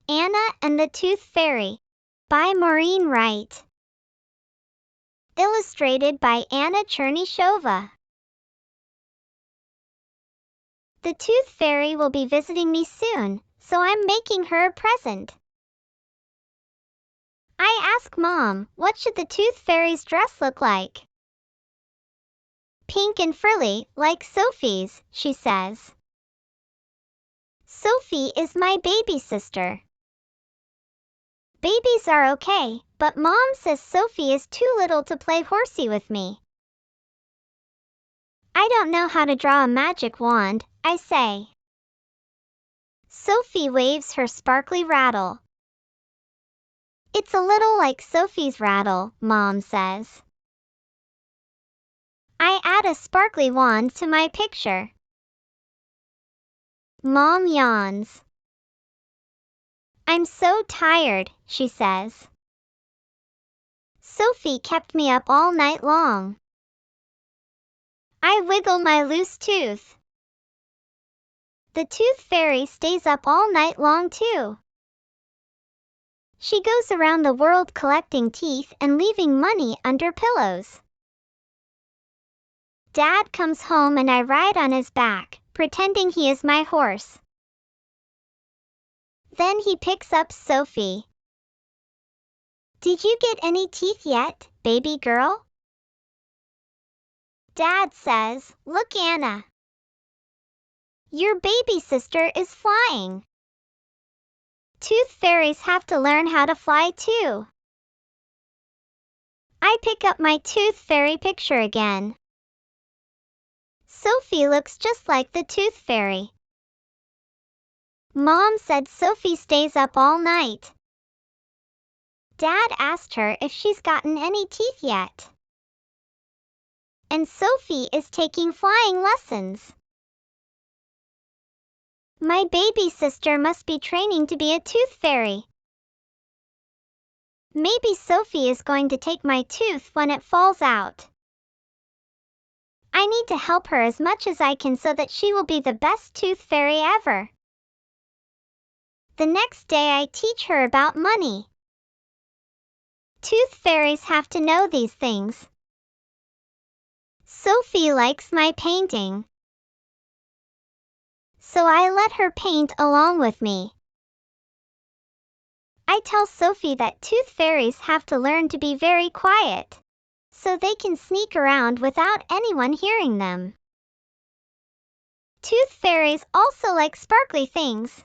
Anna and the Tooth Fairy by Maureen Wright. Illustrated by Anna Chernyshova. The Tooth Fairy will be visiting me soon, so I'm making her a present. I ask Mom, what should the Tooth Fairy's dress look like? Pink and frilly, like Sophie's, she says. Sophie is my baby sister. Babies are okay, but Mom says Sophie is too little to play horsey with me. I don't know how to draw a magic wand, I say. Sophie waves her sparkly rattle. It's a little like Sophie's rattle, Mom says. I add a sparkly wand to my picture. Mom yawns. I'm so tired, she says. Sophie kept me up all night long. I wiggle my loose tooth. The Tooth Fairy stays up all night long too. She goes around the world collecting teeth and leaving money under pillows. Dad comes home and I ride on his back, pretending he is my horse. Then he picks up Sophie. Did you get any teeth yet, baby girl? Dad says, look, Anna. Your baby sister is flying. Tooth fairies have to learn how to fly too. I pick up my Tooth Fairy picture again. Sophie looks just like the Tooth Fairy. Mom said Sophie stays up all night. Dad asked her if she's gotten any teeth yet. And Sophie is taking flying lessons. My baby sister must be training to be a tooth fairy. Maybe Sophie is going to take my tooth when it falls out. I need to help her as much as I can so that she will be the best tooth fairy ever. The next day I teach her about money. Tooth fairies have to know these things. Sophie likes my painting, so I let her paint along with me. I tell Sophie that tooth fairies have to learn to be very quiet, so they can sneak around without anyone hearing them. Tooth fairies also like sparkly things.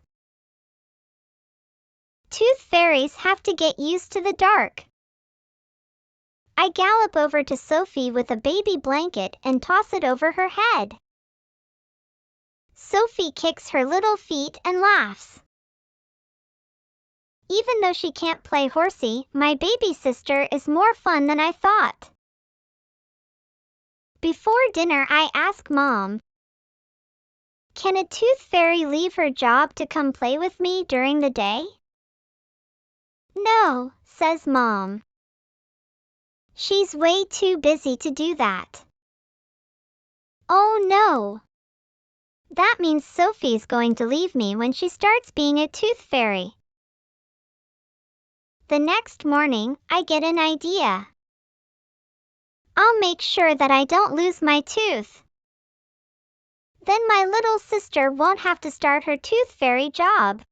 Tooth fairies have to get used to the dark. I gallop over to Sophie with a baby blanket and toss it over her head. Sophie kicks her little feet and laughs. Even though she can't play horsey, my baby sister is more fun than I thought. Before dinner I ask Mom, can a tooth fairy leave her job to come play with me during the day? No, says Mom. She's way too busy to do that. Oh no! That means Sophie's going to leave me when she starts being a tooth fairy. The next morning, I get an idea. I'll make sure that I don't lose my tooth. Then my little sister won't have to start her tooth fairy job.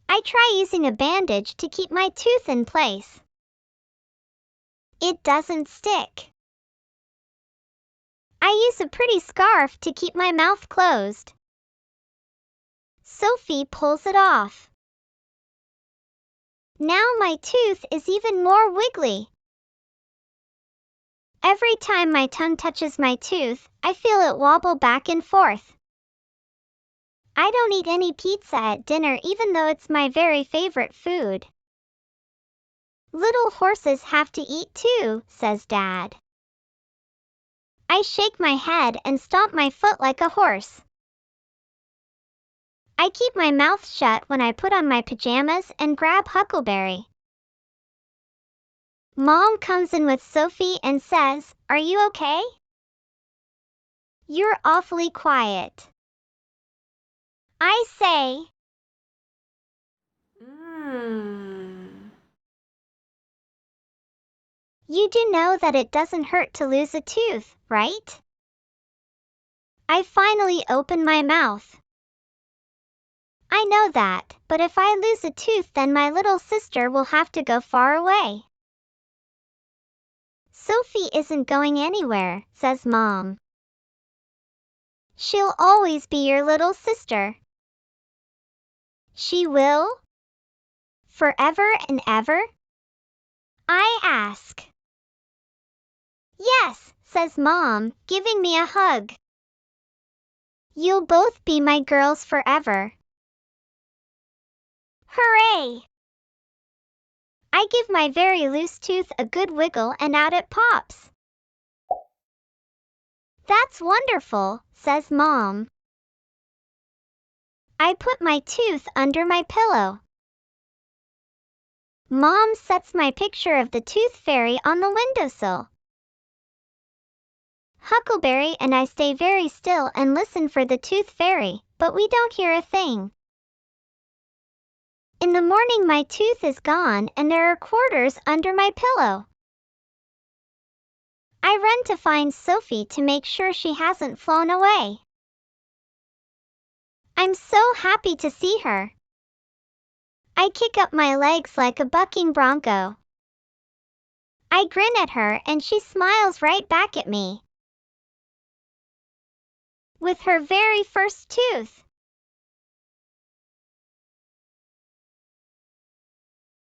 I try using a bandage to keep my tooth in place. It doesn't stick. I use a pretty scarf to keep my mouth closed. Sophie pulls it off. Now my tooth is even more wiggly. Every time my tongue touches my tooth, I feel it wobble back and forth. I don't eat any pizza at dinner even though it's my very favorite food. Little horses have to eat too, says Dad. I shake my head and stomp my foot like a horse. I keep my mouth shut when I put on my pajamas and grab Huckleberry. Mom comes in with Sophie and says, "Are you okay? You're awfully quiet." I say, You do know that it doesn't hurt to lose a tooth, right? I finally opened my mouth. I know that, but if I lose a tooth, then my little sister will have to go far away. Sophie isn't going anywhere, says Mom. She'll always be your little sister. She will? Forever and ever? I ask. Yes, says Mom, giving me a hug. You'll both be my girls forever. Hooray! I give my very loose tooth a good wiggle and out it pops. That's wonderful, says Mom. I put my tooth under my pillow. Mom sets my picture of the tooth fairy on the windowsill. Huckleberry and I stay very still and listen for the tooth fairy, but we don't hear a thing. In the morning my tooth is gone and there are quarters under my pillow. I run to find Sophie to make sure she hasn't flown away. I'm so happy to see her. I kick up my legs like a bucking bronco. I grin at her and she smiles right back at me. With her very first tooth.